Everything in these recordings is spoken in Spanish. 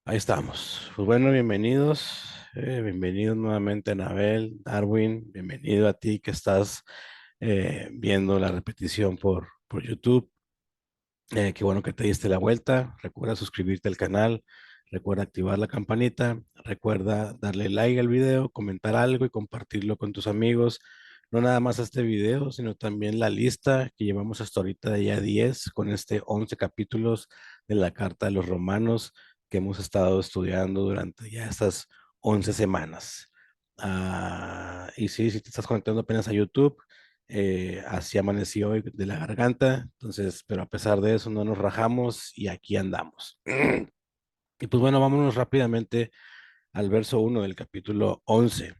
Ahí estamos. Pues bueno, bienvenidos. Bienvenidos nuevamente, Anabel, Darwin. Bienvenido a ti que estás viendo la repetición por YouTube. Qué bueno que te diste la vuelta. Recuerda suscribirte al canal. Recuerda activar la campanita. Recuerda darle like al video, comentar algo y compartirlo con tus amigos. No nada más este video, sino también la lista que llevamos hasta ahorita de ya 10 con 11 capítulos de la Carta de los Romanos que hemos estado estudiando durante ya estas 11 semanas. Y sí, si te estás conectando apenas a YouTube, así amanecí hoy de la garganta, entonces, pero a pesar de eso no nos rajamos y aquí andamos. Y pues bueno, vámonos rápidamente al verso 1 del capítulo 11.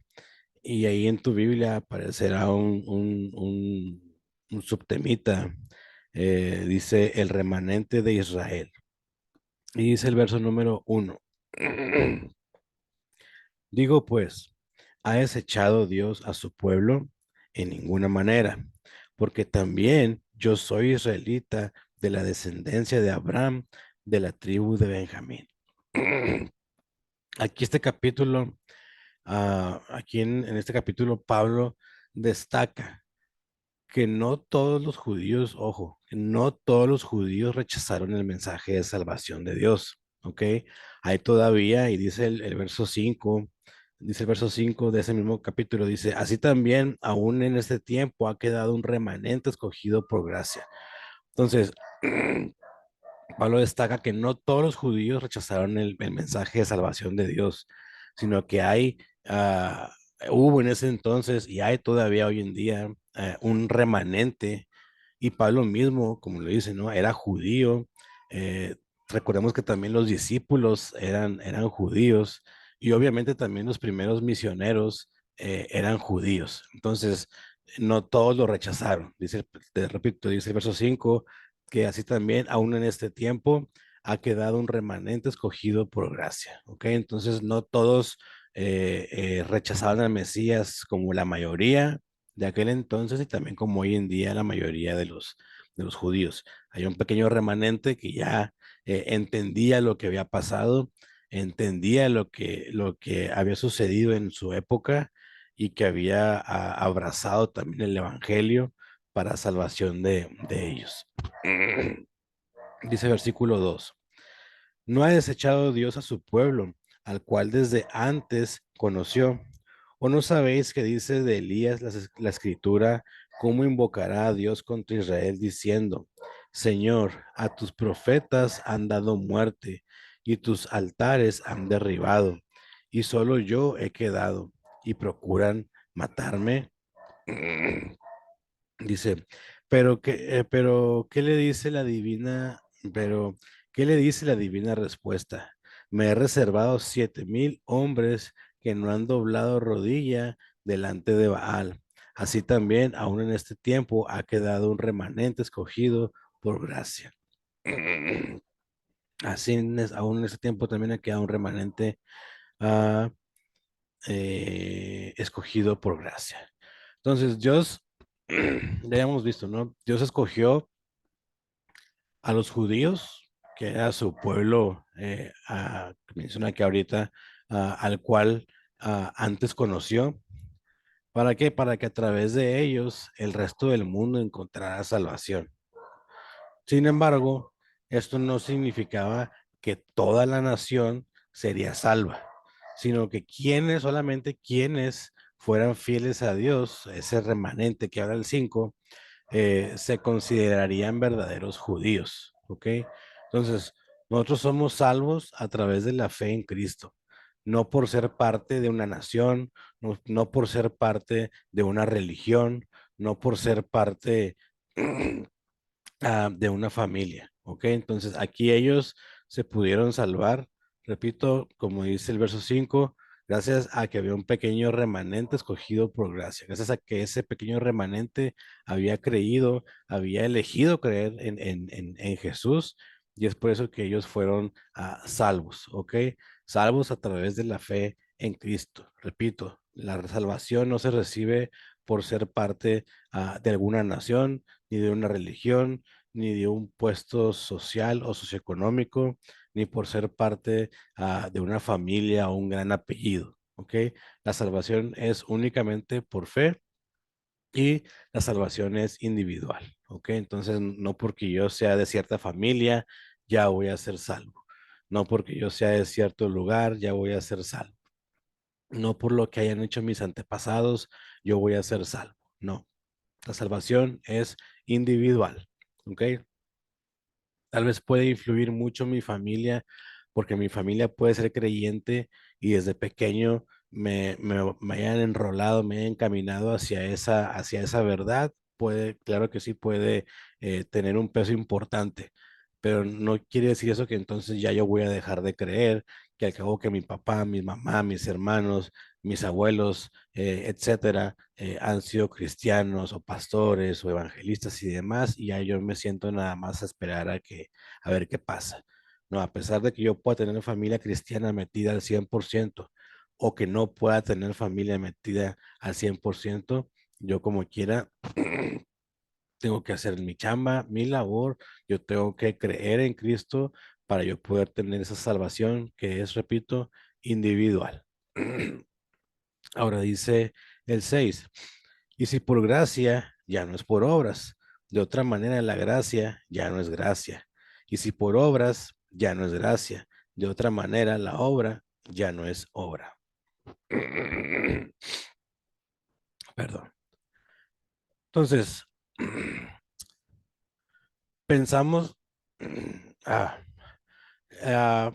Y ahí en tu Biblia aparecerá un subtemita, dice el remanente de Israel. Y dice el verso número 1. Digo pues, ¿ha desechado Dios a su pueblo? En ninguna manera, porque también yo soy israelita de la descendencia de Abraham, de la tribu de Benjamín. Aquí este capítulo, aquí en este capítulo, Pablo destaca que no todos los judíos, ojo, que no todos los judíos rechazaron el mensaje de salvación de Dios, ¿ok? Hay todavía, y dice el verso 5, dice el verso 5 de ese mismo capítulo, dice, así también aún en este tiempo ha quedado un remanente escogido por gracia. Entonces, Pablo destaca que no todos los judíos rechazaron el mensaje de salvación de Dios, sino que ah, hubo en ese entonces y hay todavía hoy en día un remanente. Y Pablo mismo, como lo dice, ¿no? Era judío. eh, Recordemos que también los discípulos eran judíos y obviamente también los primeros misioneros eran judíos. Entonces, no todos lo rechazaron. Dice, te repito, dice el verso 5 que así también, aún en este tiempo, ha quedado un remanente escogido por gracia, ¿ok? Entonces, no todos rechazaban al Mesías como la mayoría de aquel entonces y también como hoy en día la mayoría de los judíos. Hay un pequeño remanente que ya entendía lo que había pasado, entendía lo que había sucedido en su época y que había abrazado también el evangelio para salvación de ellos. Dice versículo 2. No ha desechado Dios a su pueblo, al cual desde antes conoció. ¿O no sabéis que dice de Elías la escritura, cómo invocará a Dios contra Israel diciendo, Señor, a tus profetas han dado muerte y tus altares han derribado, y solo yo he quedado y procuran matarme? Dice, pero, ¿qué le dice la divina, pero, ¿qué le dice la divina respuesta? Me he reservado 7,000 hombres que no han doblado rodilla delante de Baal. Así también, aún en este tiempo, ha quedado un remanente escogido por gracia. Así, aún en este tiempo también ha quedado un remanente ah, escogido por gracia. Entonces, Dios, ya hemos visto, ¿no? Dios escogió a los judíos, que era su pueblo, menciona que ahorita, al cual antes conoció. ¿Para qué? Para que a través de ellos el resto del mundo encontrara salvación. Sin embargo, esto no significaba que toda la nación sería salva, sino que solamente quienes fueran fieles a Dios, ese remanente que habla el 5, se considerarían verdaderos judíos, ¿ok? Entonces, nosotros somos salvos a través de la fe en Cristo, no por ser parte de una nación, no por ser parte de una religión, no por ser parte de una familia, ¿ok? Entonces, aquí ellos se pudieron salvar, repito, como dice el verso 5, gracias a que había un pequeño remanente escogido por gracia, gracias a que ese pequeño remanente había creído, había elegido creer en Jesús, y es por eso que ellos fueron salvos, ¿ok? Salvos a través de la fe en Cristo. Repito, la salvación no se recibe por ser parte de alguna nación, ni de una religión, ni de un puesto social o socioeconómico, ni por ser parte de una familia o un gran apellido, ¿ok? La salvación es únicamente por fe y la salvación es individual, ¿ok? Entonces, no porque yo sea de cierta familia, ya voy a ser salvo. No porque yo sea de cierto lugar, ya voy a ser salvo. No por lo que hayan hecho mis antepasados, yo voy a ser salvo. No, la salvación es individual, ¿ok? Tal vez puede influir mucho mi familia, porque mi familia puede ser creyente y desde pequeño me hayan enrolado, me hayan encaminado hacia esa verdad. Puede, claro que sí, puede tener un peso importante, pero no quiere decir eso que entonces ya yo voy a dejar de creer, que al cabo que mi papá, mi mamá, mis hermanos, mis abuelos, etcétera, han sido cristianos o pastores o evangelistas y demás, y ya yo me siento nada más a esperar a ver qué pasa. No, a pesar de que yo pueda tener familia cristiana metida al 100% o que no pueda tener familia metida al 100%, yo como quiera tengo que hacer mi chamba, mi labor, yo tengo que creer en Cristo para yo poder tener esa salvación que es, repito, individual. Ahora dice el 6. Y si por gracia, ya no es por obras. De otra manera, la gracia ya no es gracia. Y si por obras, ya no es gracia. De otra manera, la obra ya no es obra. Perdón. Entonces, pensamos, ah, ah,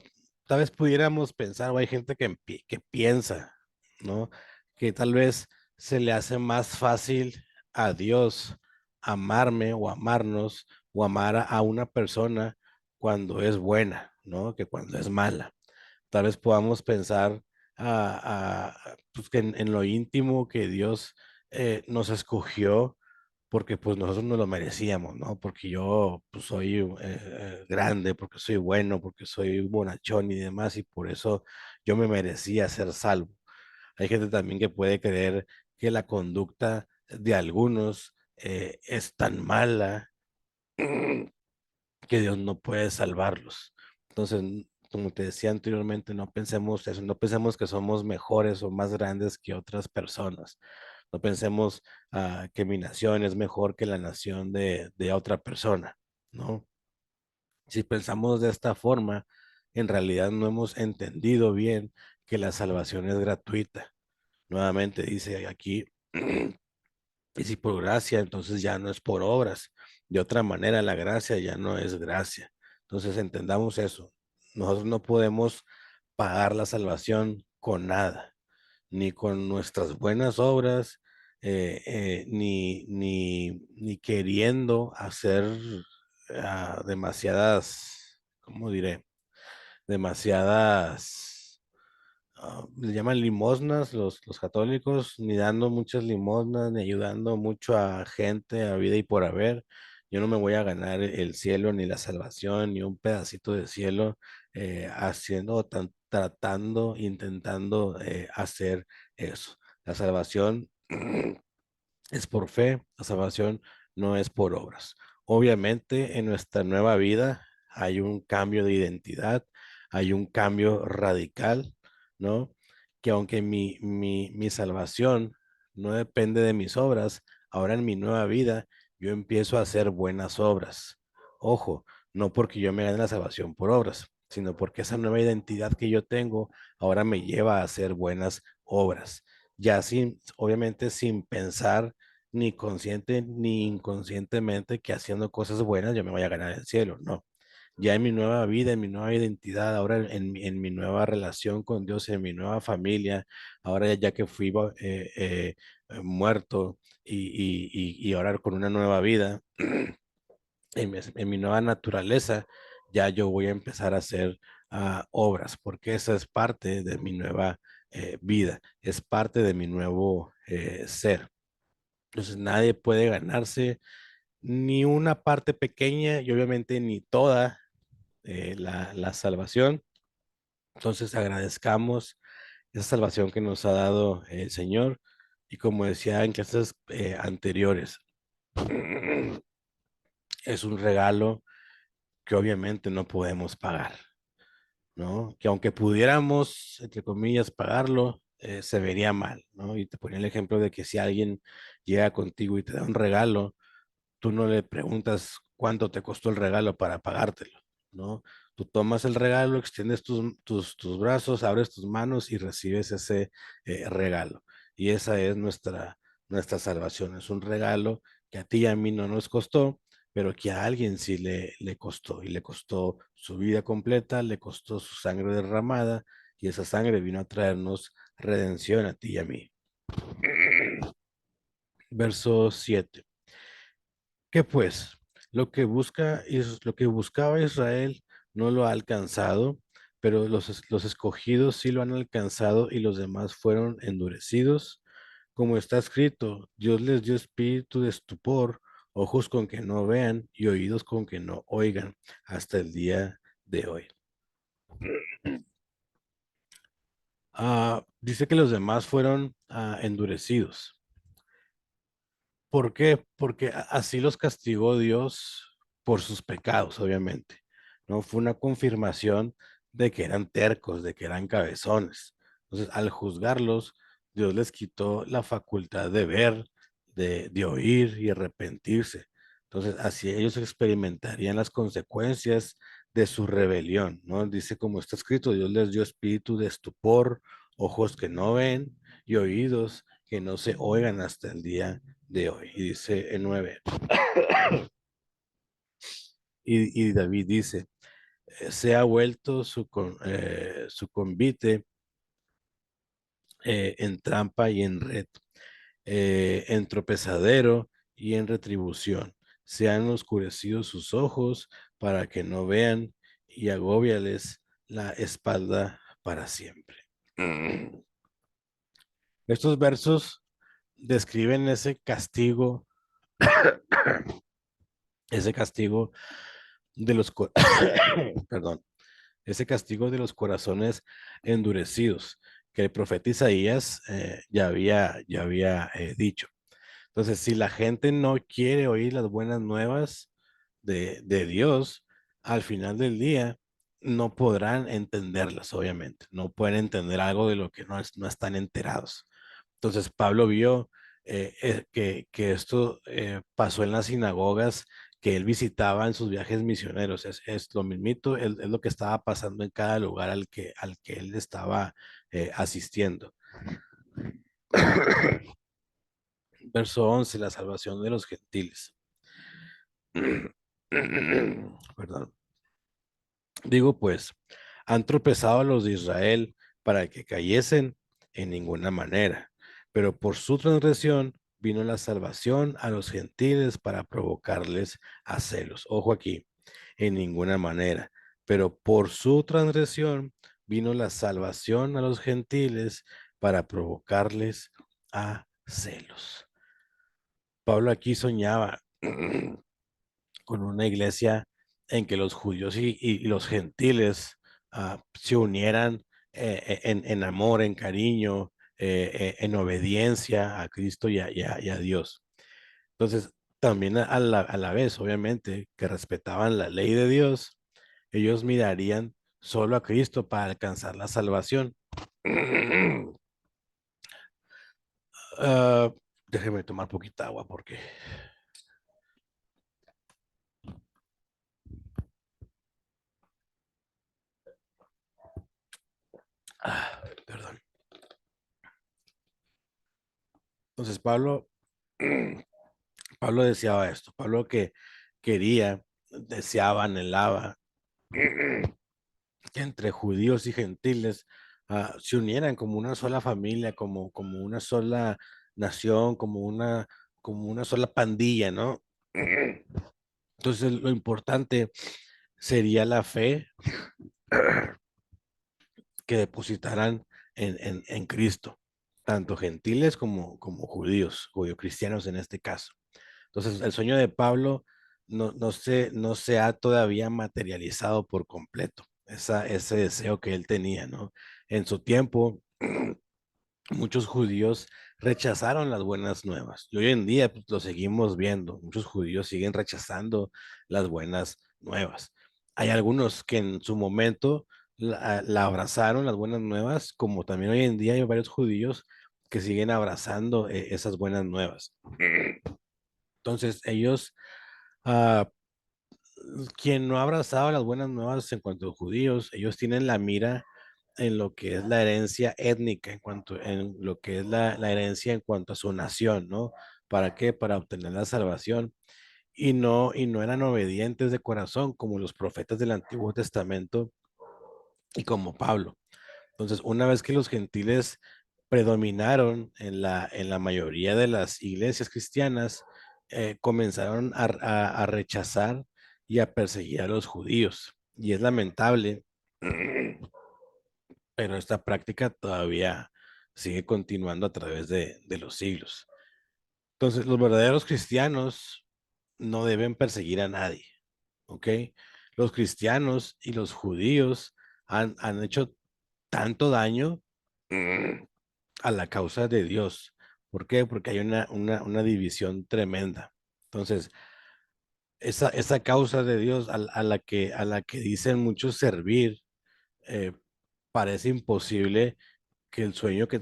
tal vez pudiéramos pensar, o hay gente que piensa, ¿no? Que tal vez se le hace más fácil a Dios amarme o amarnos o amar a una persona cuando es buena, ¿no? Que cuando es mala. Tal vez podamos pensar pues que en lo íntimo que Dios nos escogió porque pues nosotros no lo merecíamos, ¿no? Porque yo pues soy grande, porque soy bueno, porque soy bonachón y demás, y por eso yo me merecía ser salvo. Hay gente también que puede creer que la conducta de algunos es tan mala que Dios no puede salvarlos. Entonces, como te decía anteriormente, no pensemos eso, no pensemos que somos mejores o más grandes que otras personas. No pensemos que mi nación es mejor que la nación de otra persona, ¿no? Si pensamos de esta forma, en realidad no hemos entendido bien que la salvación es gratuita. Nuevamente dice aquí, y si por gracia, entonces ya no es por obras. De otra manera, la gracia ya no es gracia. Entonces entendamos eso. Nosotros no podemos pagar la salvación con nada, ni con nuestras buenas obras, ni queriendo hacer demasiadas, ¿cómo diré? Demasiadas le llaman limosnas los católicos, ni dando muchas limosnas, ni ayudando mucho a gente a vida y por haber. Yo no me voy a ganar el cielo, ni la salvación, ni un pedacito de cielo haciendo, tratando, intentando hacer eso. La salvación es por fe, la salvación no es por obras. Obviamente en nuestra nueva vida hay un cambio de identidad, hay un cambio radical, ¿no? Que aunque mi salvación no depende de mis obras, ahora en mi nueva vida yo empiezo a hacer buenas obras. Ojo, no porque yo me gane la salvación por obras, sino porque esa nueva identidad que yo tengo ahora me lleva a hacer buenas obras. Ya sin, obviamente sin pensar ni consciente ni inconscientemente que haciendo cosas buenas yo me voy a ganar el cielo, no. Ya en mi nueva vida, en mi nueva identidad, ahora en mi nueva relación con Dios, en mi nueva familia, ahora ya que fui muerto y ahora con una nueva vida, en mi nueva naturaleza, ya yo voy a empezar a hacer obras, porque esa es parte de mi nueva vida, es parte de mi nuevo ser. Entonces nadie puede ganarse ni una parte pequeña y obviamente ni toda la salvación. Entonces agradezcamos esa salvación que nos ha dado el Señor y como decía en clases anteriores, es un regalo que obviamente no podemos pagar, ¿no? Que aunque pudiéramos, entre comillas, pagarlo, se vería mal, ¿no? Y te ponía el ejemplo de que si alguien llega contigo y te da un regalo, tú no le preguntas cuánto te costó el regalo para pagártelo, ¿no? Tú tomas el regalo, extiendes tus brazos, abres tus manos y recibes ese regalo. Y esa es nuestra salvación. Es un regalo que a ti y a mí no nos costó, pero que a alguien sí le costó. Y le costó su vida completa, le costó su sangre derramada, y esa sangre vino a traernos redención a ti y a mí. Verso 7. ¿Qué pues? Lo que buscaba Israel no lo ha alcanzado, pero los escogidos sí lo han alcanzado y los demás fueron endurecidos. Como está escrito, Dios les dio espíritu de estupor, ojos con que no vean y oídos con que no oigan, hasta el día de hoy. Dice que los demás fueron endurecidos. ¿Por qué? Porque así los castigó Dios por sus pecados, obviamente. No fue una confirmación de que eran tercos, de que eran cabezones. Entonces, al juzgarlos, Dios les quitó la facultad de ver, de oír y arrepentirse. Entonces, así ellos experimentarían las consecuencias de su rebelión, ¿no? Dice como está escrito, Dios les dio espíritu de estupor, ojos que no ven y oídos que no se oigan hasta el día de hoy. Y dice en 9. Y David dice, se ha vuelto su convite en trampa y en red, en tropezadero y en retribución. Se han oscurecido sus ojos para que no vean y agóbiales la espalda para siempre. Estos versos describen ese castigo de perdón, ese castigo de los corazones endurecidos que el profeta Isaías ya había dicho. Entonces, si la gente no quiere oír las buenas nuevas de Dios, al final del día no podrán entenderlas, obviamente. No pueden entender algo de lo que no están enterados. Entonces, Pablo vio que esto pasó en las sinagogas que él visitaba en sus viajes misioneros. Es lo mismito, es lo que estaba pasando en cada lugar al que él estaba asistiendo. Verso 11, la salvación de los gentiles. Perdón. Digo pues, han tropezado a los de Israel para que cayesen en ninguna manera, pero por su transgresión vino la salvación a los gentiles para provocarles a celos. Ojo aquí, en ninguna manera, pero por su transgresión vino la salvación a los gentiles para provocarles a celos. Pablo aquí soñaba con una iglesia en que los judíos y los gentiles se unieran en amor, en cariño, en obediencia a Cristo y a Dios. Entonces, también a la vez, obviamente, que respetaban la ley de Dios, ellos mirarían solo a Cristo para alcanzar la salvación. Ah, déjeme tomar poquita agua porque... perdón. Entonces, Pablo deseaba esto. Pablo que quería, deseaba, anhelaba que entre judíos y gentiles se unieran como una sola familia, como una sola nación, como una sola pandilla, ¿no? Entonces, lo importante sería la fe que depositaran en Cristo, tanto gentiles como judíos, cristianos en este caso. Entonces, el sueño de Pablo no se ha todavía materializado por completo, ese deseo que él tenía, ¿no? En su tiempo, muchos judíos rechazaron las buenas nuevas. Y hoy en día pues, lo seguimos viendo. Muchos judíos siguen rechazando las buenas nuevas. Hay algunos que en su momento la abrazaron, las buenas nuevas, como también hoy en día hay varios judíos que siguen abrazando esas buenas nuevas. Entonces, ellos, ah, quien no ha abrazado las buenas nuevas en cuanto a judíos, ellos tienen la mira en lo que es la herencia étnica, en lo que es la herencia en cuanto a su nación, ¿no? ¿Para qué? Para obtener la salvación. Y no eran obedientes de corazón como los profetas del Antiguo Testamento y como Pablo. Entonces, una vez que los gentiles predominaron en la mayoría de las iglesias cristianas, comenzaron a rechazar y a perseguir a los judíos. Y es lamentable, pero esta práctica todavía sigue continuando a través de los siglos. Entonces, los verdaderos cristianos no deben perseguir a nadie, ¿ok? Los cristianos y los judíos han hecho tanto daño a la causa de Dios. ¿Por qué? Porque hay una división tremenda. Entonces, esa causa de Dios a la que dicen muchos servir, eh, parece imposible que el deseo que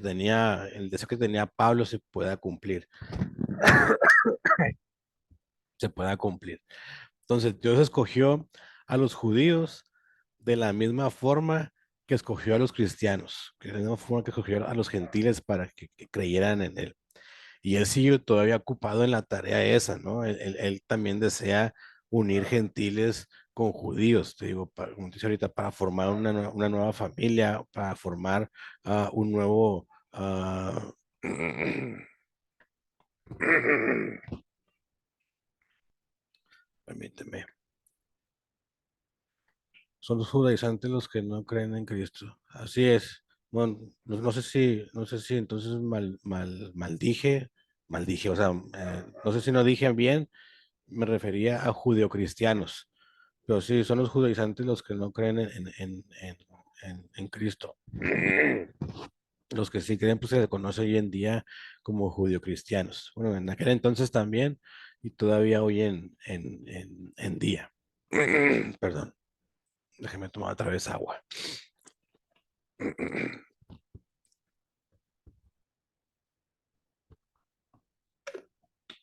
tenía Pablo se pueda cumplir. Entonces, Dios escogió a los judíos de la misma forma que escogió a los cristianos, de la misma forma que escogió a los gentiles para que creyeran en él. Y él sigue todavía ocupado en la tarea esa, ¿no? Él también desea unir gentiles con judíos, te digo, como te dice ahorita, para formar una nueva familia, para formar un nuevo, permíteme, son los judaizantes los que no creen en Cristo. Así es. Bueno, no sé si entonces maldije, o sea, no sé si no dije bien, me refería a judeocristianos. Pero sí, son los judaizantes los que no creen en Cristo. Los que sí creen, pues se les conoce hoy en día como judio-cristianos. Bueno, en aquel entonces también, y todavía hoy en día. Perdón, déjeme tomar otra vez agua.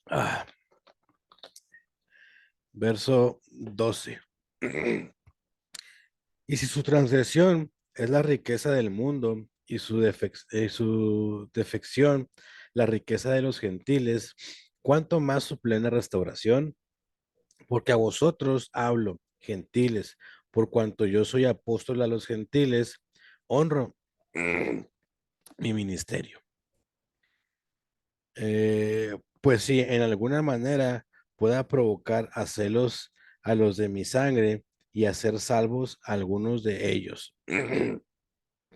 Ah, verso 12. Y si su transgresión es la riqueza del mundo y su defección la riqueza de los gentiles, ¿cuánto más su plena restauración? Porque a vosotros hablo, gentiles, por cuanto yo soy apóstol a los gentiles, honro mi ministerio. Pues si en alguna manera pueda provocar a celos a los de mi sangre y hacer salvos a algunos de ellos.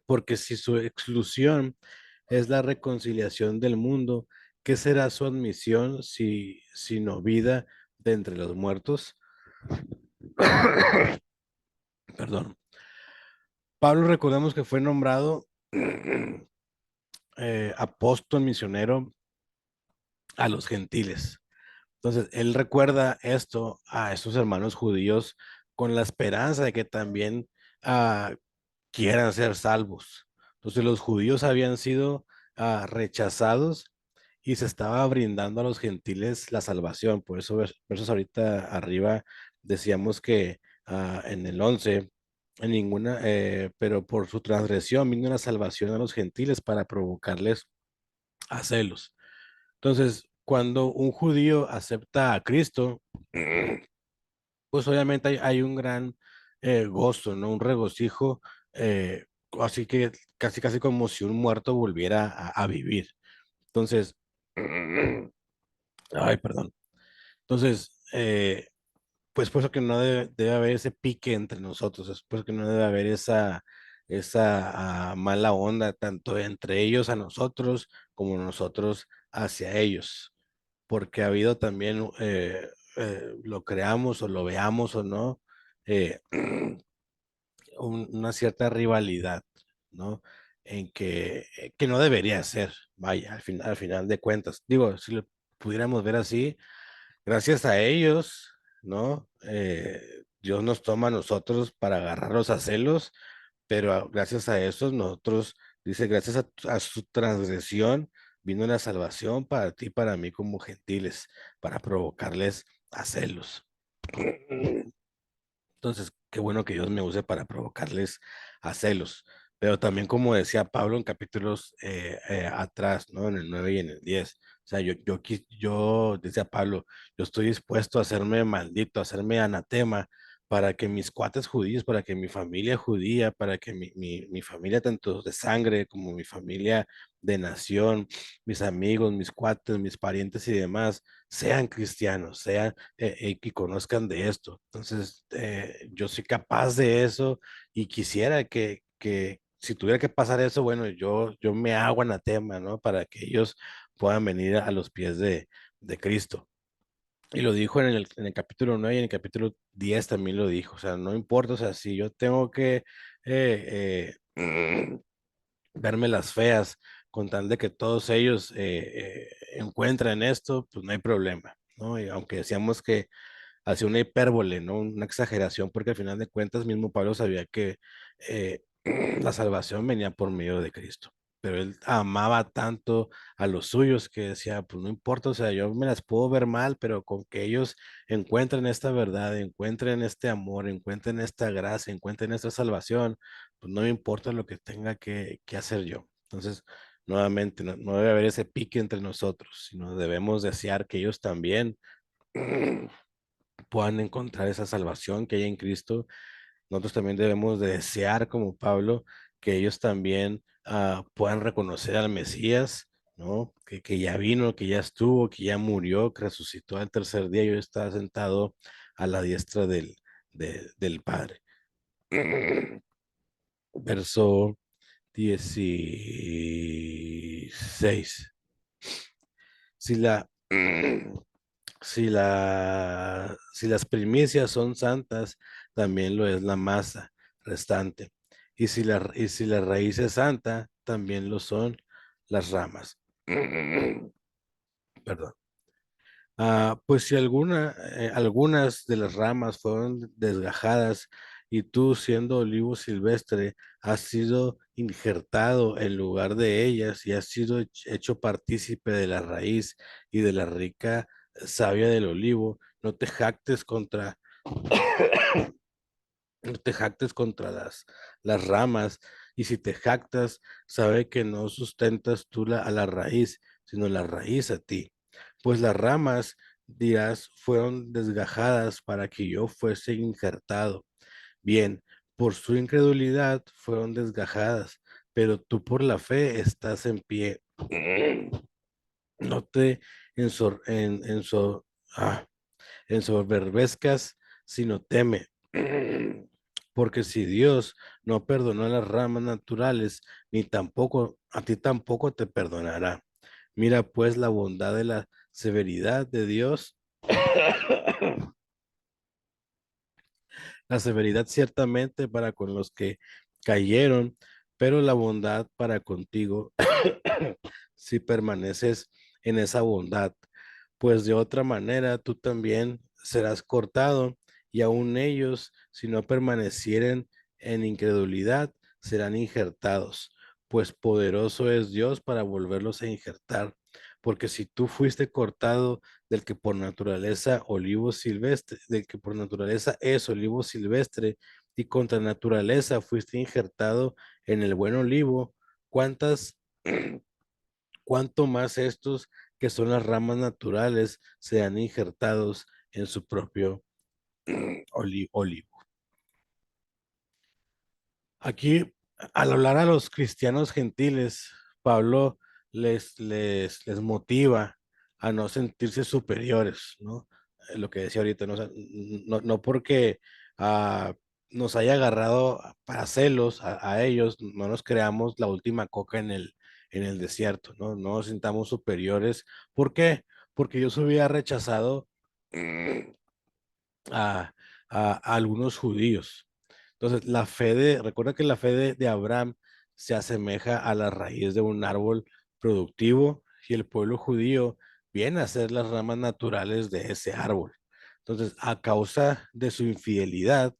Porque si su exclusión es la reconciliación del mundo, ¿qué será su admisión si no vida de entre los muertos? Perdón. Pablo, recordemos que fue nombrado apóstol misionero a los gentiles. Entonces, él recuerda esto a estos hermanos judíos con la esperanza de que también ah, quieran ser salvos. Entonces, los judíos habían sido rechazados y se estaba brindando a los gentiles la salvación. Por eso, versos ahorita arriba decíamos que en el 11 pero por su transgresión vino la salvación a los gentiles para provocarles a celos. Entonces, cuando un judío acepta a Cristo, pues obviamente hay un gran gozo, ¿no? Un regocijo, eh, así que casi, casi como si un muerto volviera a vivir. Entonces, ay, perdón. Entonces, pues por eso que no debe haber ese pique entre nosotros, es por eso que no debe haber esa mala onda, tanto entre ellos a nosotros, como nosotros hacia ellos, porque ha habido también, lo creamos o lo veamos o no, eh, una cierta rivalidad, ¿no? que no debería ser, vaya, al final de cuentas. Digo, si lo pudiéramos ver así, gracias a ellos, ¿no? Dios nos toma a nosotros para agarrarlos a celos, pero gracias a eso nosotros, dice, gracias a su transgresión vino la salvación para ti y para mí como gentiles, para provocarles a celos. Entonces, qué bueno que Dios me use para provocarles a celos. Pero también, como decía Pablo en capítulos atrás, ¿no? En el 9 y en el 10. O sea, yo decía Pablo, yo estoy dispuesto a hacerme maldito, a hacerme anatema, para que mis cuates judíos, para que mi familia judía, para que mi familia, tanto de sangre como mi familia de nación, mis amigos, mis cuates, mis parientes y demás, sean cristianos, sean que conozcan de esto. Entonces, yo soy capaz de eso y quisiera que si tuviera que pasar eso, bueno, yo me hago anatema, ¿no? Para que ellos puedan venir a los pies de Cristo. Y lo dijo en el capítulo 9 y en el capítulo 10 también lo dijo. O sea, no importa, o sea, si yo tengo que verme las feas con tal de que todos ellos encuentren esto, pues no hay problema, ¿no? Y aunque decíamos que hacía una hipérbole, ¿no? Una exageración, porque al final de cuentas mismo Pablo sabía que la salvación venía por medio de Cristo. Pero él amaba tanto a los suyos que decía, pues no importa, o sea, yo me las puedo ver mal, pero con que ellos encuentren esta verdad, encuentren este amor, encuentren esta gracia, encuentren esta salvación, pues no me importa lo que tenga que hacer yo. Entonces, nuevamente, no debe haber ese pique entre nosotros, sino debemos desear que ellos también puedan encontrar esa salvación que hay en Cristo. Nosotros también debemos de desear, como Pablo, que ellos también puedan reconocer al Mesías, ¿no? Que ya vino, que ya estuvo, que ya murió, que resucitó al tercer día y hoy está sentado a la diestra del Padre. Verso 16. Si la, si las primicias son santas, también lo es la masa restante. Y si la raíz es santa, también lo son las ramas. Perdón. Pues si algunas de las ramas fueron desgajadas y tú siendo olivo silvestre has sido injertado en lugar de ellas y has sido hecho partícipe de la raíz y de la rica savia del olivo, no te jactes contra las ramas, y si te jactas, sabe que no sustentas tú a la raíz, sino la raíz a ti. Pues las ramas, dirás, fueron desgajadas para que yo fuese injertado. Bien, por su incredulidad fueron desgajadas, pero tú por la fe estás en pie. No te ensor, en, enso- ah, ensoberbezcas, sino teme. Porque si Dios no perdonó las ramas naturales, ni tampoco, a ti tampoco te perdonará. Mira pues la bondad de la severidad de Dios. La severidad ciertamente para con los que cayeron, pero la bondad para contigo si permaneces en esa bondad, pues de otra manera tú también serás cortado, y aun ellos, si no permanecieren en incredulidad, serán injertados, pues poderoso es Dios para volverlos a injertar. Porque si tú fuiste cortado del que por naturaleza olivo silvestre, del que por naturaleza es olivo silvestre, y contra naturaleza fuiste injertado en el buen olivo, ¿cuántas cuanto más estos, que son las ramas naturales, sean injertados en su propio olivo? Aquí, al hablar a los cristianos gentiles, Pablo les motiva a no sentirse superiores, ¿no? Lo que decía ahorita, ¿no? O sea, no porque ah, nos haya agarrado para celos a ellos, no nos creamos la última coca en el desierto, ¿no? No nos sintamos superiores. ¿Por qué? Porque Dios hubiera rechazado a, a algunos judíos. Entonces, recuerda que la fe de Abraham se asemeja a la raíz de un árbol productivo y el pueblo judío viene a ser las ramas naturales de ese árbol. Entonces, a causa de su infidelidad,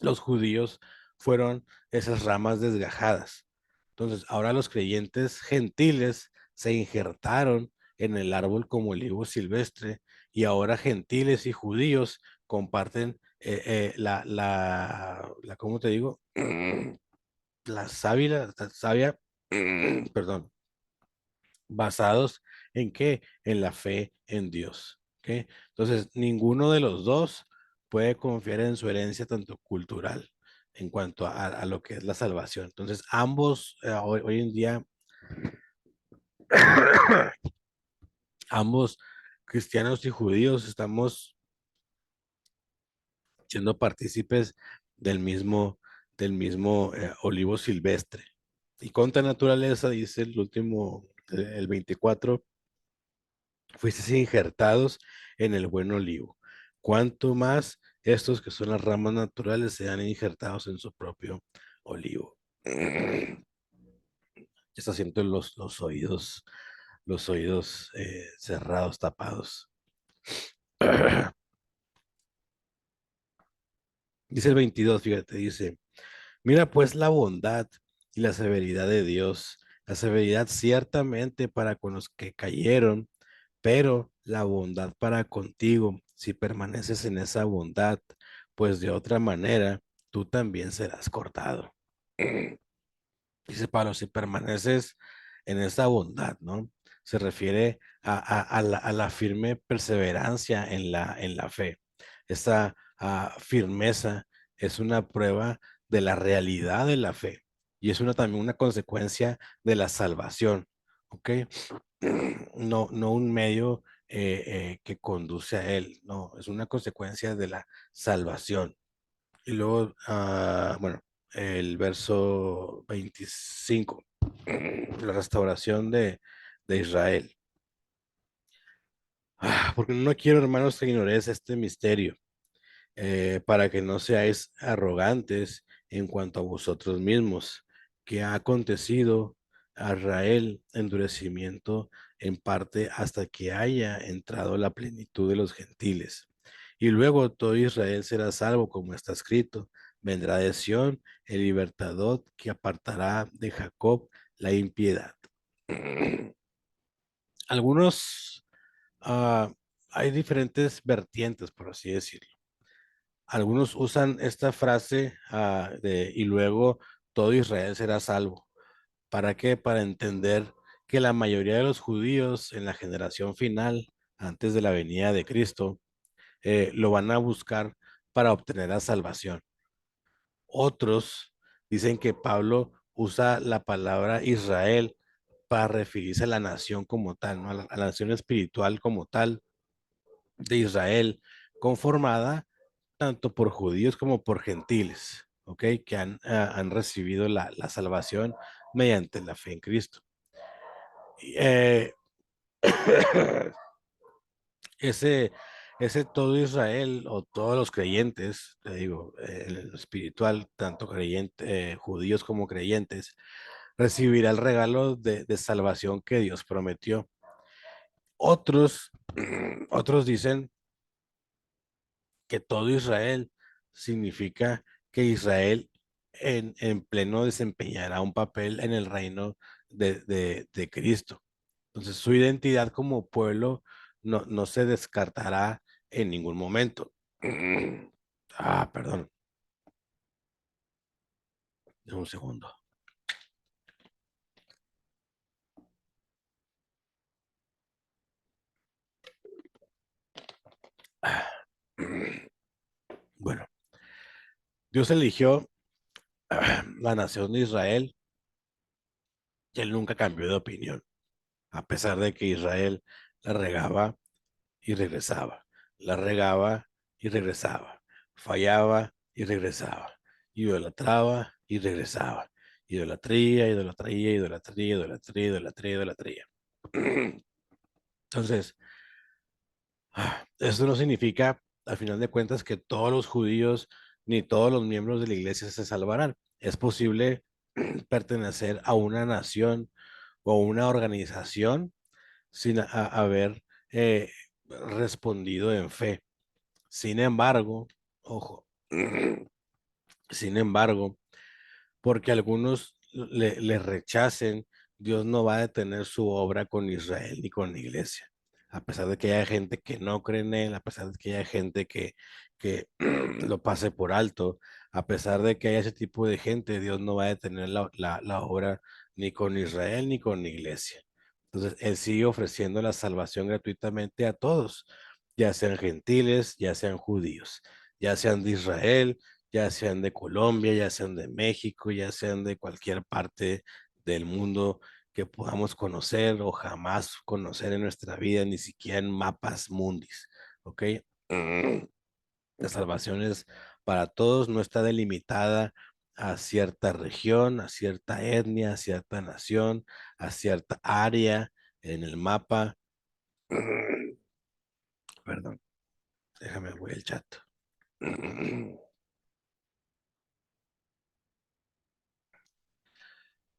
los judíos fueron esas ramas desgajadas. Entonces, ahora los creyentes gentiles se injertaron en el árbol como olivo silvestre y ahora gentiles y judíos comparten ¿cómo te digo? La savia, perdón, basados en qué? En la fe en Dios. ¿Ok? Entonces, ninguno de los dos puede confiar en su herencia tanto cultural en cuanto a lo que es la salvación. Entonces, ambos, hoy en día, ambos cristianos y judíos estamos siendo partícipes del mismo, del mismo olivo silvestre. Y contra naturaleza, dice el último, el 24, fuisteis injertados en el buen olivo. Cuanto más estos que son las ramas naturales sean injertados en su propio olivo. Está haciendo los oídos cerrados, tapados. Dice el 22, fíjate, dice, mira pues la bondad y la severidad de Dios, la severidad ciertamente para con los que cayeron, pero la bondad para contigo, si permaneces en esa bondad, pues de otra manera tú también serás cortado. Dice Pablo, si permaneces en esa bondad, ¿no? Se refiere a la firme perseverancia en la fe. Esa firmeza es una prueba de la realidad de la fe y es también una consecuencia de la salvación, ¿ok? No un medio que conduce a él, no, es una consecuencia de la salvación. Y luego, bueno, el verso 25, la restauración de Israel. Porque no quiero, hermanos, que ignoréis este misterio, para que no seáis arrogantes en cuanto a vosotros mismos, que ha acontecido a Israel endurecimiento en parte hasta que haya entrado la plenitud de los gentiles. Y luego todo Israel será salvo, como está escrito. Vendrá de Sión el libertador que apartará de Jacob la impiedad. Algunos, ah, hay diferentes vertientes, por así decirlo. Algunos usan esta frase y luego todo Israel será salvo. ¿Para qué? Para entender que la mayoría de los judíos en la generación final, antes de la venida de Cristo, lo van a buscar para obtener la salvación. Otros dicen que Pablo usa la palabra Israel para referirse a la nación como tal, ¿no? A la nación espiritual como tal de Israel, conformada tanto por judíos como por gentiles, ¿ok? Que han recibido la salvación mediante la fe en Cristo. Eh, ese, ese todo Israel o todos los creyentes, te digo, el espiritual, tanto judíos como creyentes, recibirá el regalo de salvación que Dios prometió. Otros, otros dicen que todo Israel significa que Israel en pleno desempeñará un papel en el reino de Cristo. Entonces, su identidad como pueblo no se descartará en ningún momento. Perdón, un segundo. Bueno, Dios eligió la nación de Israel y él nunca cambió de opinión, a pesar de que Israel la regaba y regresaba, la regaba y regresaba, fallaba y regresaba, idolatraba y regresaba, idolatría, idolatría, idolatría, idolatría, idolatría, idolatría. Entonces, eso no significa, al final de cuentas, que todos los judíos ni todos los miembros de la iglesia se salvarán. Es posible, pertenecer a una nación o una organización sin haber eh, respondido en fe. Sin embargo, ojo, sin embargo, porque algunos le rechacen, Dios no va a detener su obra con Israel ni con la iglesia. A pesar de que haya gente que no cree en él, a pesar de que haya gente que lo pase por alto, a pesar de que haya ese tipo de gente, Dios no va a detener la obra ni con Israel ni con la iglesia. Entonces, Él sigue ofreciendo la salvación gratuitamente a todos, ya sean gentiles, ya sean judíos, ya sean de Israel, ya sean de Colombia, ya sean de México, ya sean de cualquier parte del mundo que podamos conocer o jamás conocer en nuestra vida, ni siquiera en mapas mundis, ¿ok? Mm, La salvación es para todos, no está delimitada a cierta región, a cierta etnia, a cierta nación, a cierta área en el mapa. Perdón, déjame voy el chat.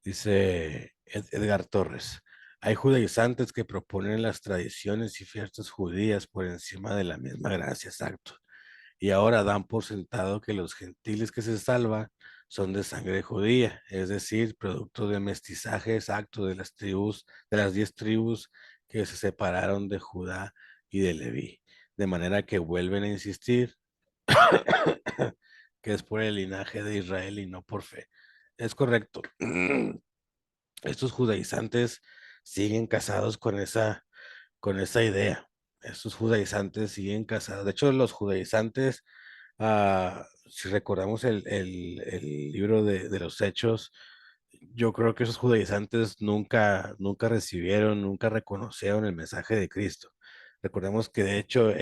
Dice Edgar Torres, hay judaizantes que proponen las tradiciones y fiestas judías por encima de la misma gracia, exacto. Y ahora dan por sentado que los gentiles que se salvan son de sangre judía, es decir, producto de mestizaje exacto de las tribus, de las 10 tribus que se separaron de Judá y de Leví. De manera que vuelven a insistir que es por el linaje de Israel y no por fe. Es correcto. Estos judaizantes siguen casados con esa idea. Estos judaizantes siguen casados. De hecho, los judaizantes, si recordamos el libro de los Hechos, yo creo que esos judaizantes nunca recibieron, nunca reconocieron el mensaje de Cristo. Recordemos que de hecho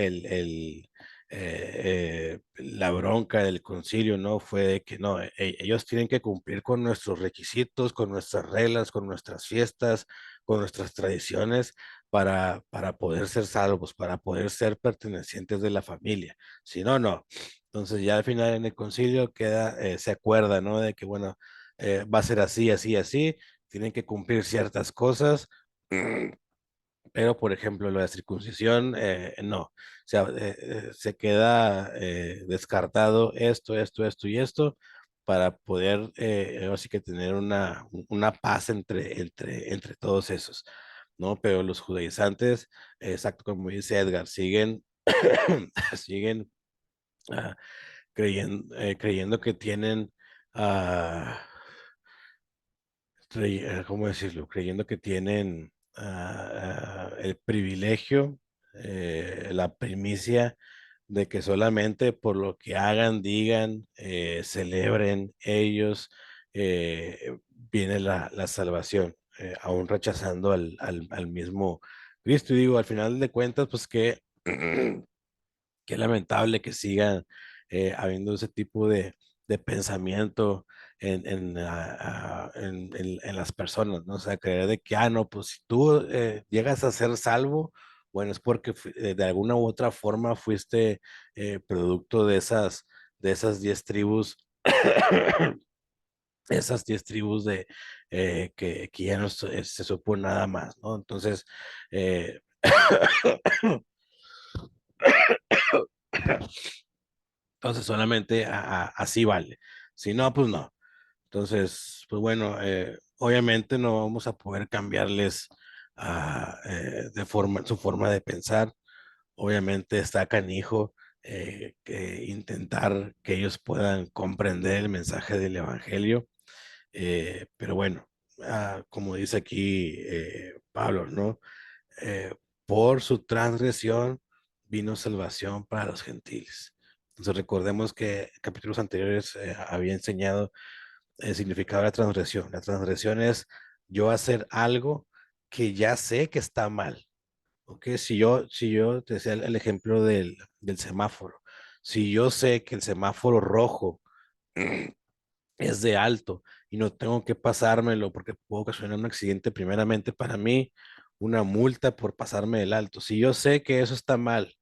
la bronca del concilio, ¿no? Fue de que no, ellos tienen que cumplir con nuestros requisitos, con nuestras reglas, con nuestras fiestas, con nuestras tradiciones para poder ser salvos, para poder ser pertenecientes de la familia. Si no, no. Entonces ya al final en el concilio queda, se acuerda, ¿no? De que, bueno, va a ser así, así, así, tienen que cumplir ciertas cosas, pero por ejemplo, lo de circuncisión, no. O sea, se queda descartado esto y esto para poder, así que tener una paz entre todos esos, ¿no? Pero los judaizantes, exacto como dice Edgar, siguen, siguen ah, creyendo que tienen, ah, ¿cómo decirlo? Creyendo que tienen el privilegio, la primicia de que solamente por lo que hagan, digan, celebren ellos, viene la salvación, aún rechazando al mismo Cristo. Y digo, al final de cuentas, pues que qué lamentable que siga habiendo ese tipo de pensamiento en las personas, ¿no? O sea, creer de que, no, pues si tú llegas a ser salvo, bueno, es porque de alguna u otra forma fuiste producto de esas 10 tribus, esas 10 tribus que ya no se supo nada más, ¿no? Entonces, eh, entonces solamente así vale. Si no, pues no. Entonces, pues bueno, obviamente no vamos a poder cambiarles su forma de pensar. Obviamente está canijo que intentar que ellos puedan comprender el mensaje del evangelio. Pero bueno, como dice aquí Pablo, ¿no? eh, por su transgresión vino salvación para los gentiles. Entonces recordemos que capítulos anteriores había enseñado el significado de la transgresión. La transgresión es yo hacer algo que ya sé que está mal. ¿Ok? Si yo te decía el ejemplo del semáforo, si yo sé que el semáforo rojo es de alto y no tengo que pasármelo porque puedo ocasionar un accidente primeramente para mí, una multa por pasarme el alto. Si yo sé que eso está mal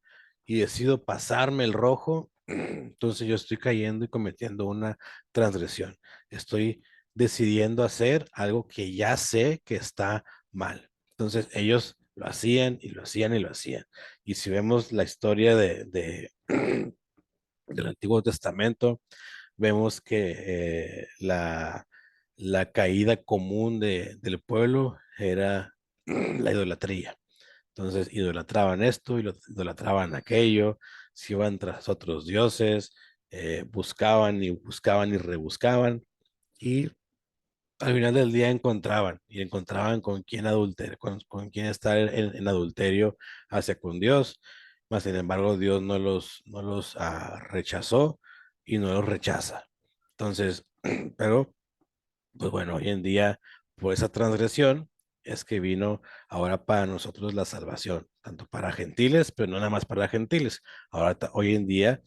y decido pasarme el rojo, entonces yo estoy cayendo y cometiendo una transgresión. Estoy decidiendo hacer algo que ya sé que está mal. Entonces ellos lo hacían y lo hacían y lo hacían. Y si vemos la historia del Antiguo Testamento, vemos que la caída común del pueblo era la idolatría. Entonces idolatraban esto y idolatraban aquello, se iban tras otros dioses, buscaban y rebuscaban y al final del día encontraban con quién adulterar, con quién estar en adulterio hacia con Dios, mas sin embargo Dios no los rechazó y no los rechaza. Entonces, pero pues bueno, hoy en día, por esa transgresión, es que vino ahora para nosotros la salvación, tanto para gentiles, pero no nada más para gentiles. Ahora, hoy en día,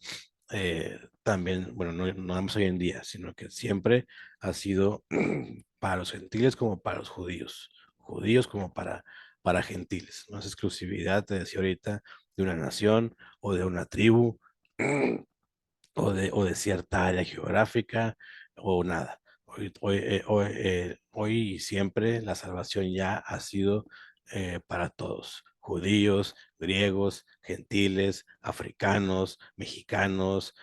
también, bueno, no nada más hoy en día, sino que siempre ha sido para los gentiles como para los judíos como para gentiles. No es exclusividad, te decía ahorita, de una nación o de una tribu o de cierta área geográfica o nada. Hoy y siempre la salvación ya ha sido para todos, judíos, griegos, gentiles, africanos, mexicanos,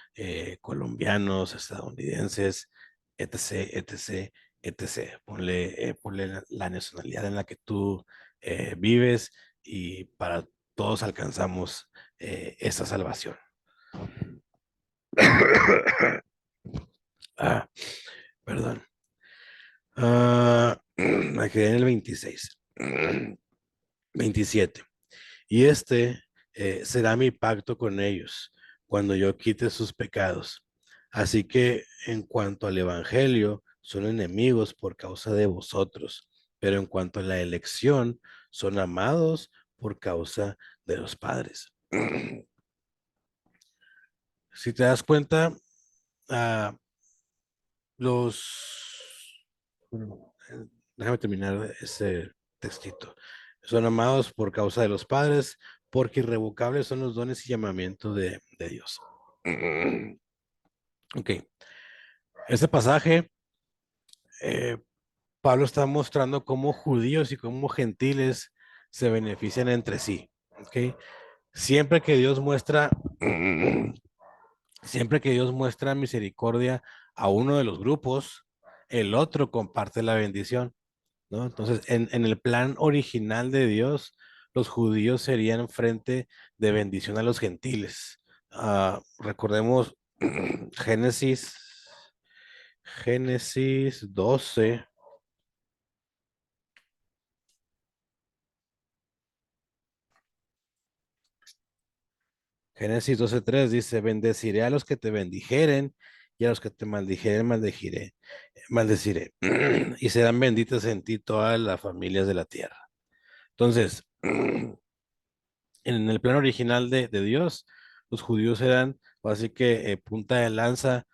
colombianos, estadounidenses, etc., etc., etc. Ponle la nacionalidad en la que tú vives y para todos alcanzamos esa salvación. Ah, perdón. Me quedé en el 26. 27. Y este será mi pacto con ellos cuando yo quite sus pecados. Así que en cuanto al evangelio, son enemigos por causa de vosotros, pero en cuanto a la elección, son amados por causa de los padres. Si te das cuenta, ah, bueno, déjame terminar ese textito. Son amados por causa de los padres, porque irrevocables son los dones y llamamientos de Dios. Ok, este pasaje, eh, Pablo está mostrando cómo judíos y cómo gentiles se benefician entre sí. Ok, siempre que Dios muestra, siempre que Dios muestra misericordia a uno de los grupos, el otro comparte la bendición. ¿No? Entonces, en el plan original de Dios, los judíos serían frente de bendición a los gentiles. Recordemos Génesis, Génesis 12, Génesis 12:3 dice, bendeciré a los que te bendijeren y a los que te maldijeren, maldeciré. Y serán benditas en ti todas las familias de la tierra. Entonces, en el plan original de Dios, los judíos eran así que punta de lanza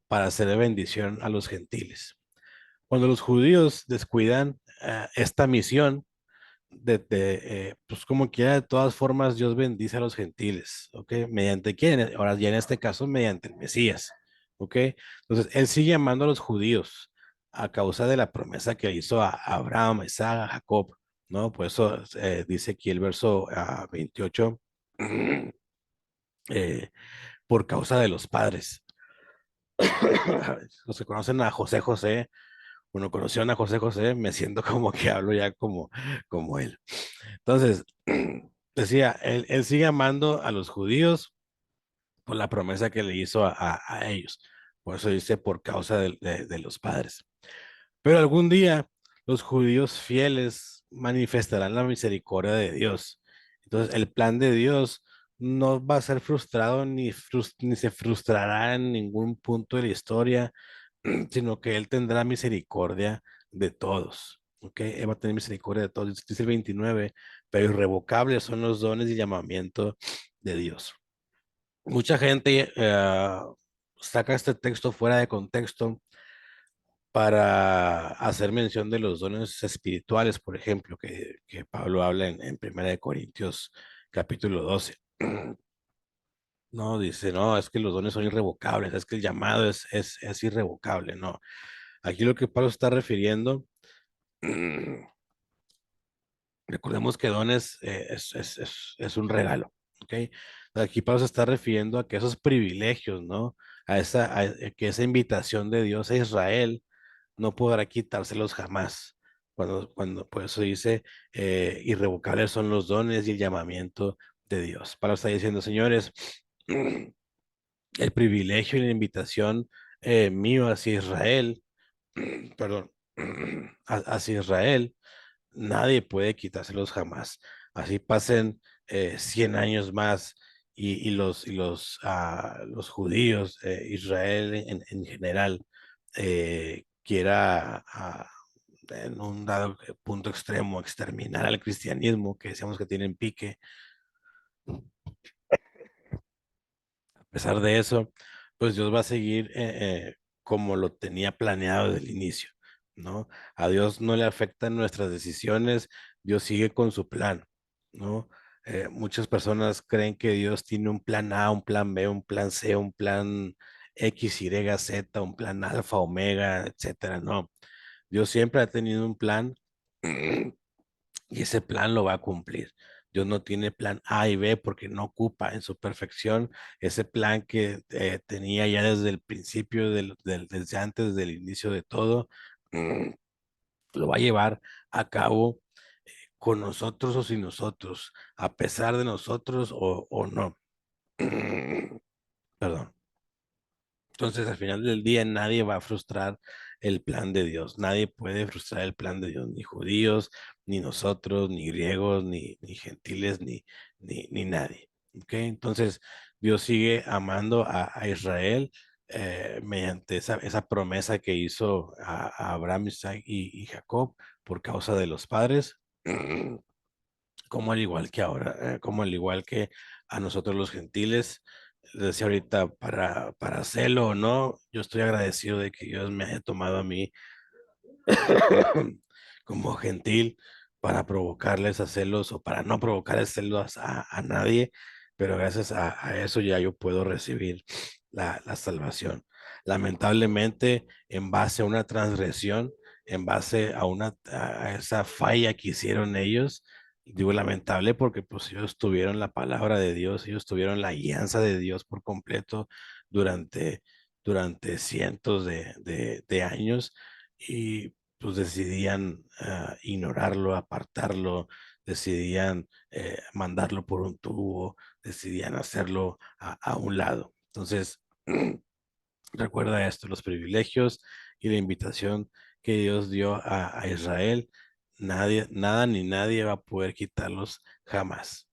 para hacer de bendición a los gentiles. Cuando los judíos descuidan esta misión, pues como quiera, de todas formas, Dios bendice a los gentiles, ¿ok? ¿Mediante quién? Ahora ya en este caso, mediante el Mesías, ¿ok? Entonces, Él sigue amando a los judíos a causa de la promesa que hizo a Abraham, a Isaac, a Jacob, ¿no? Por eso dice aquí el verso 28, eh, por causa de los padres. Los que conocen a José José, bueno, conocieron a José José, me siento como que hablo ya como él. Entonces, decía, él sigue amando a los judíos por la promesa que le hizo a ellos. Por eso dice por causa de los padres. Pero algún día los judíos fieles manifestarán la misericordia de Dios. Entonces, el plan de Dios no va a ser frustrado ni se frustrará en ningún punto de la historia, sino que Él tendrá misericordia de todos. ¿Ok? Él va a tener misericordia de todos. Dice el 29, pero irrevocables son los dones y llamamiento de Dios. Mucha gente saca este texto fuera de contexto para hacer mención de los dones espirituales, por ejemplo, que Pablo habla en 1 de Corintios capítulo 12. No, dice, no, es que los dones son irrevocables, es que el llamado es irrevocable, no. Aquí lo que Pablo se está refiriendo, recordemos que don es un regalo, ¿ok? Aquí Pablo se está refiriendo a que esos privilegios, ¿no? Que esa invitación de Dios a Israel no podrá quitárselos jamás. Por eso dice, irrevocables son los dones y el llamamiento de Dios. Pablo está diciendo, señores, el privilegio y la invitación mío hacia Israel, perdón, hacia Israel, nadie puede quitárselos jamás. Así pasen 100 años más los judíos, Israel en general, quiera en un dado punto extremo exterminar al cristianismo, que decíamos que tienen pique. A pesar de eso, pues Dios va a seguir como lo tenía planeado desde el inicio, ¿no? A Dios no le afectan nuestras decisiones, Dios sigue con su plan, ¿no? Muchas personas creen que Dios tiene un plan A, un plan B, un plan C, un plan X, Y, Z, un plan alfa, omega, etcétera. No, Dios siempre ha tenido un plan y ese plan lo va a cumplir. Dios no tiene plan A y B porque no ocupa en su perfección ese plan que tenía ya desde el principio, desde antes del inicio de todo. mm, Lo va a llevar a cabo con nosotros o sin nosotros, a pesar de nosotros o no. Perdón. Entonces, al final del día, nadie va a frustrar el plan de Dios. Nadie puede frustrar el plan de Dios, ni judíos, ni nosotros, ni griegos, ni gentiles, ni nadie. ¿Ok? Entonces, Dios sigue amando a Israel mediante esa promesa que hizo a Abraham, Isaac y Jacob por causa de los padres. Como al igual que ahora, como al igual que a nosotros los gentiles, les decía ahorita, para hacerlo o no, yo estoy agradecido de que Dios me haya tomado a mí como gentil para provocarles a celos o para no provocarles celos a nadie, pero gracias a eso ya yo puedo recibir la salvación. Lamentablemente, en base a una transgresión, en base a esa falla que hicieron ellos, digo lamentable porque pues ellos tuvieron la palabra de Dios, ellos tuvieron la guianza de Dios por completo durante, durante cientos de años y pues decidían ignorarlo, apartarlo, decidían mandarlo por un tubo, decidían hacerlo a un lado. Entonces, recuerda esto, los privilegios y la invitación que Dios dio a Israel, nadie, nada ni nadie va a poder quitarlos jamás.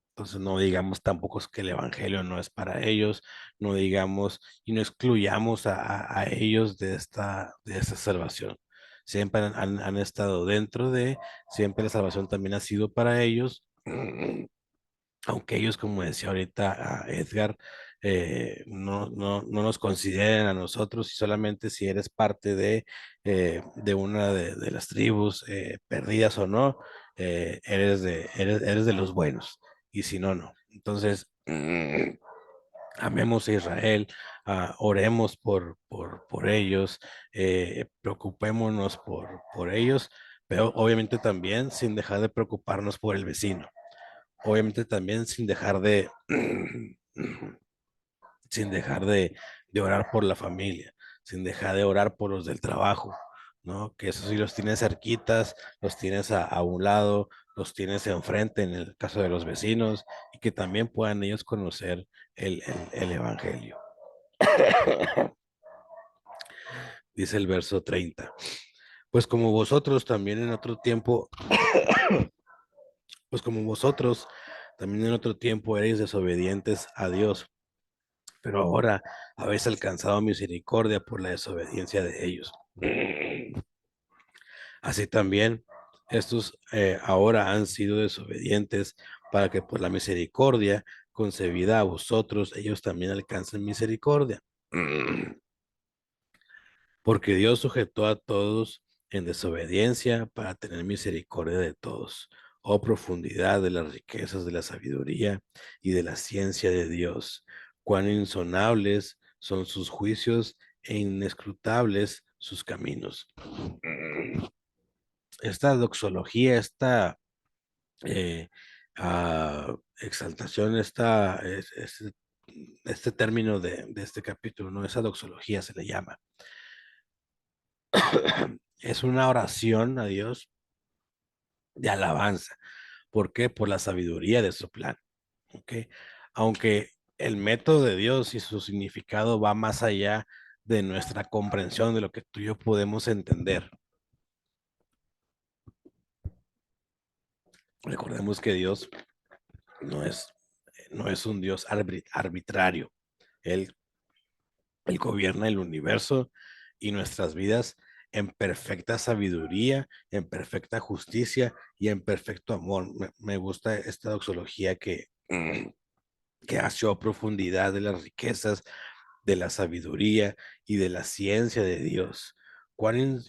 Entonces no digamos tampoco es que el evangelio no es para ellos, no digamos y no excluyamos a ellos de esta salvación. Siempre han estado dentro siempre la salvación también ha sido para ellos, aunque ellos, como decía ahorita Edgar, no nos consideren a nosotros y solamente si eres parte de una de las tribus, perdidas o no, eres de los buenos, y si no, no. Entonces, amemos a Israel, oremos por ellos, preocupémonos por ellos, pero obviamente también sin dejar de preocuparnos por el vecino. Obviamente también sin dejar sin dejar de orar por la familia, sin dejar de orar por los del trabajo, ¿no? Que eso sí los tienes cerquitas, los tienes a un lado, los tienes enfrente en el caso de los vecinos, y que también puedan ellos conocer el evangelio. Dice el verso 30. Pues como vosotros también en otro tiempo, pues como vosotros también en otro tiempo erais desobedientes a Dios, pero ahora habéis alcanzado misericordia por la desobediencia de ellos. Así también estos ahora han sido desobedientes para que por la misericordia concebida a vosotros ellos también alcancen misericordia. Porque Dios sujetó a todos en desobediencia para tener misericordia de todos. Oh profundidad de las riquezas de la sabiduría y de la ciencia de Dios. Cuán insonables son sus juicios e inescrutables sus caminos. Esta doxología, esta eh, exaltación, este término de este capítulo, ¿no? Esa doxología se le llama. Es una oración a Dios de alabanza. ¿Por qué? Por la sabiduría de su plan. ¿Ok? Aunque el método de Dios y su significado va más allá de nuestra comprensión, de lo que tú y yo podemos entender. Recordemos que Dios no es, no es un Dios arbitrario. Él, él gobierna el universo y nuestras vidas en perfecta sabiduría, en perfecta justicia y en perfecto amor. Me gusta esta doxología que hace profundidad de las riquezas, de la sabiduría y de la ciencia de Dios. Cuán,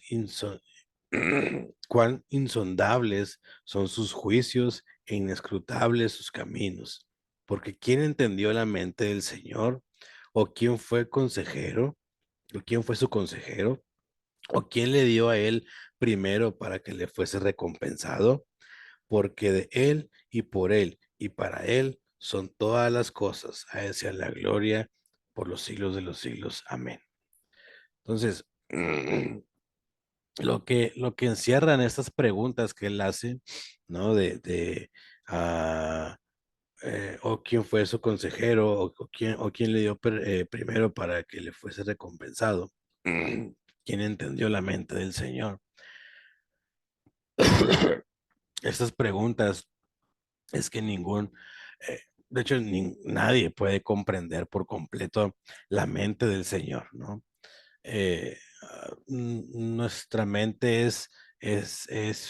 cuán insondables son sus juicios e inescrutables sus caminos. Porque ¿quién entendió la mente del Señor? ¿O quién fue consejero? ¿O quién fue su consejero? ¿O quién le dio a él primero para que le fuese recompensado? Porque de él y por él y para él son todas las cosas. A él sea la gloria por los siglos de los siglos. Amén. Entonces, lo que encierran estas preguntas que él hace, ¿no? Ah, o quién fue su consejero, o quién le dio primero para que le fuese recompensado, quién entendió la mente del Señor. Estas preguntas es que eh, de hecho, nadie puede comprender por completo la mente del Señor, ¿no? Nuestra mente es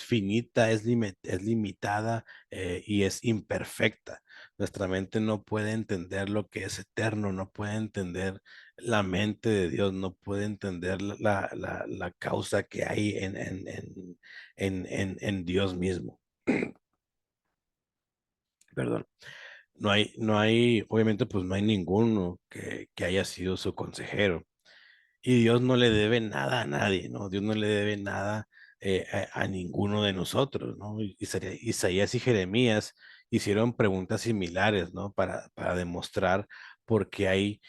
finita, es limitada y es imperfecta. Nuestra mente no puede entender lo que es eterno, no puede entender la mente de Dios, no puede entender la causa que hay en Dios mismo. Perdón. Obviamente, pues no hay ninguno que haya sido su consejero. Y Dios no le debe nada a nadie, ¿no? Dios no le debe nada a ninguno de nosotros, ¿no? Isaías y Jeremías hicieron preguntas similares, ¿no? Para demostrar por qué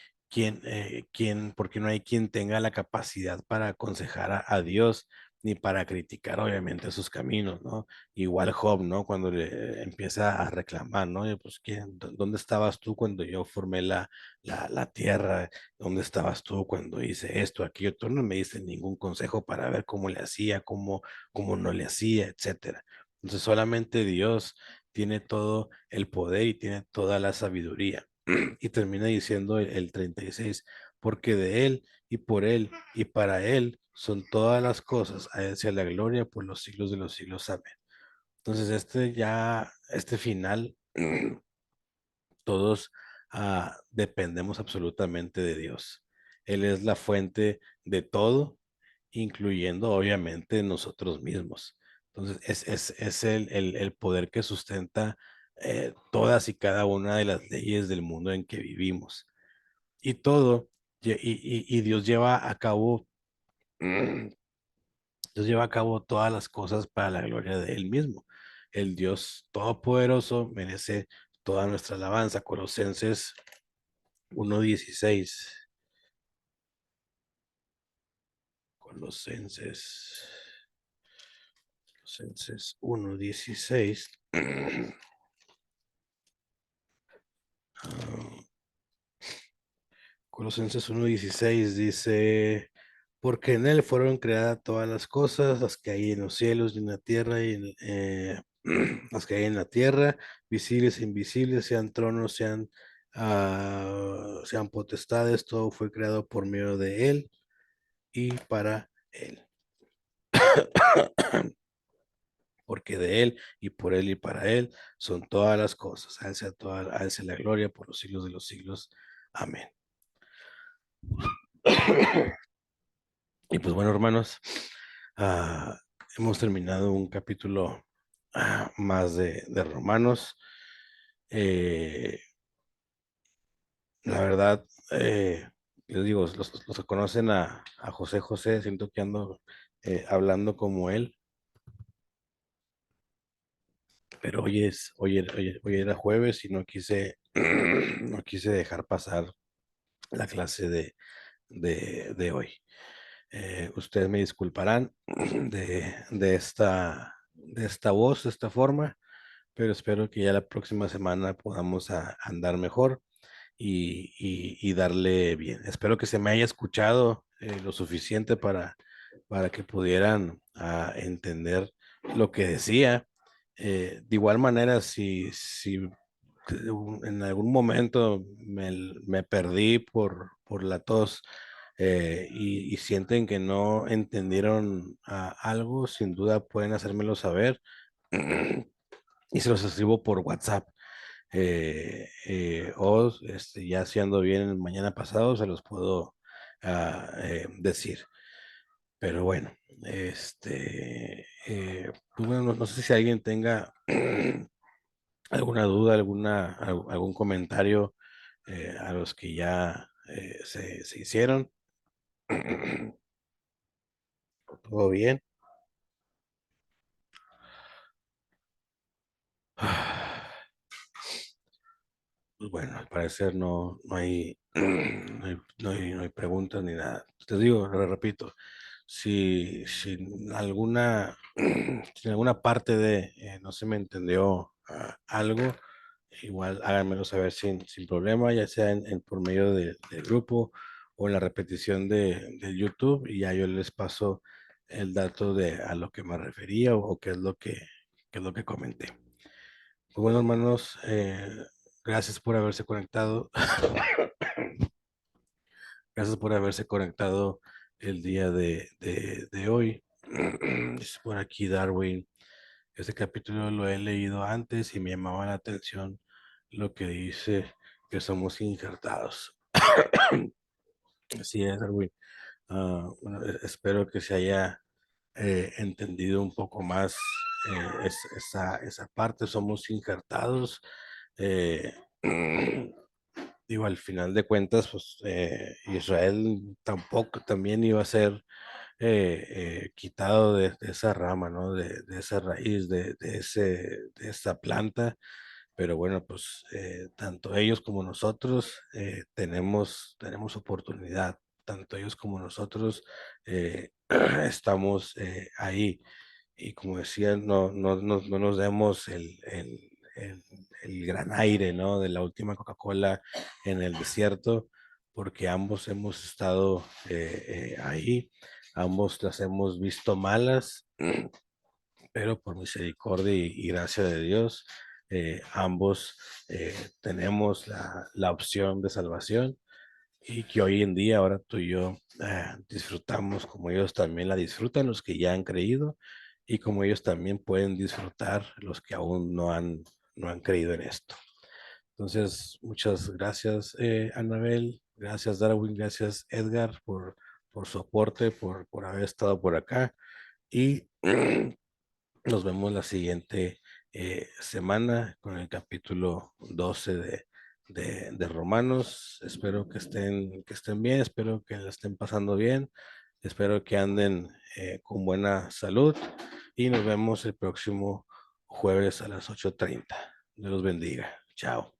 por qué no hay quien tenga la capacidad para aconsejar a Dios, ni para criticar, obviamente, sus caminos, ¿no? Igual Job, ¿no? Cuando le empieza a reclamar, ¿no? Y pues, ¿dónde estabas tú cuando yo formé la tierra? ¿Dónde estabas tú cuando hice esto, aquello? Tú no me diste ningún consejo para ver cómo le hacía, cómo no le hacía, etcétera. Entonces solamente Dios tiene todo el poder y tiene toda la sabiduría. Y termina diciendo el 36, porque de Él y por Él y para Él son todas las cosas, a Él sea la gloria por los siglos de los siglos. Amén. Entonces este final todos dependemos absolutamente de Dios. Él es la fuente de todo, incluyendo obviamente nosotros mismos. Entonces, es el poder que sustenta todas y cada una de las leyes del mundo en que vivimos. Y todo, y Dios lleva a cabo todas las cosas para la gloria de Él mismo. El Dios Todopoderoso merece toda nuestra alabanza. Colosenses 1:16. Colosenses, Colosenses 1:16. Colosenses 1:16 dice, porque en Él fueron creadas todas las cosas, las que hay en los cielos y en la tierra, las que hay en la tierra, visibles e invisibles, sean tronos, sean potestades, todo fue creado por medio de Él y para Él. Porque de Él y por Él y para Él son todas las cosas. A Él sea la gloria por los siglos de los siglos. Amén. Y pues bueno, hermanos, ah, hemos terminado un capítulo más de Romanos. Eh, la verdad, les digo, los que conocen a José José, siento que ando hablando como él, pero hoy era jueves y no quise, no quise dejar pasar la clase de hoy. Ustedes me disculparán de esta voz, de esta forma, pero espero que ya la próxima semana podamos andar mejor y darle bien. Espero que se me haya escuchado lo suficiente para que pudieran entender lo que decía. De igual manera, si en algún momento me perdí por la tos y sienten que no entendieron algo, sin duda pueden hacérmelo saber y se los escribo por WhatsApp. O ya si ando bien mañana pasado, se los puedo decir. Pero bueno, pues bueno, no sé si alguien tenga alguna duda, algún comentario a los que ya se hicieron. ¿Todo bien? Pues bueno, al parecer no hay, no hay preguntas ni nada. Te digo, lo repito, si en alguna, si en alguna parte de no se me entendió algo, igual háganmelo saber sin problema, ya sea por medio del grupo o en la repetición de YouTube, y ya yo les paso el dato de a lo que me refería o qué es lo que comenté. Pues bueno, hermanos, gracias por haberse conectado. Gracias por haberse conectado el día de hoy. Dice por aquí Darwin. Este capítulo lo he leído antes y me llamaba la atención lo que dice que somos injertados. Así es, Darwin. Bueno, espero que se haya entendido un poco más esa parte. Somos injertados. eh, Digo, al final de cuentas, pues Israel tampoco también iba a ser quitado de esa rama, ¿no? De esa raíz, de esa planta. Pero bueno, pues tanto ellos como nosotros tenemos oportunidad. Tanto ellos como nosotros estamos ahí. Y como decía, no nos demos el gran aire, ¿no? De la última Coca-Cola en el desierto, porque ambos hemos estado ahí, ambos las hemos visto malas, pero por misericordia y gracia de Dios, ambos tenemos la opción de salvación y que hoy en día, ahora tú y yo, disfrutamos como ellos también la disfrutan, los que ya han creído, y como ellos también pueden disfrutar los que aún no han creído en esto. Entonces, muchas gracias, Anabel, gracias, Darwin, gracias, Edgar, por su aporte, por haber estado por acá, y nos vemos la siguiente semana con el capítulo 12 de Romanos. Espero que estén bien, espero que la estén pasando bien, espero que anden con buena salud y nos vemos el próximo jueves a las 8:30. Dios los bendiga. Chao.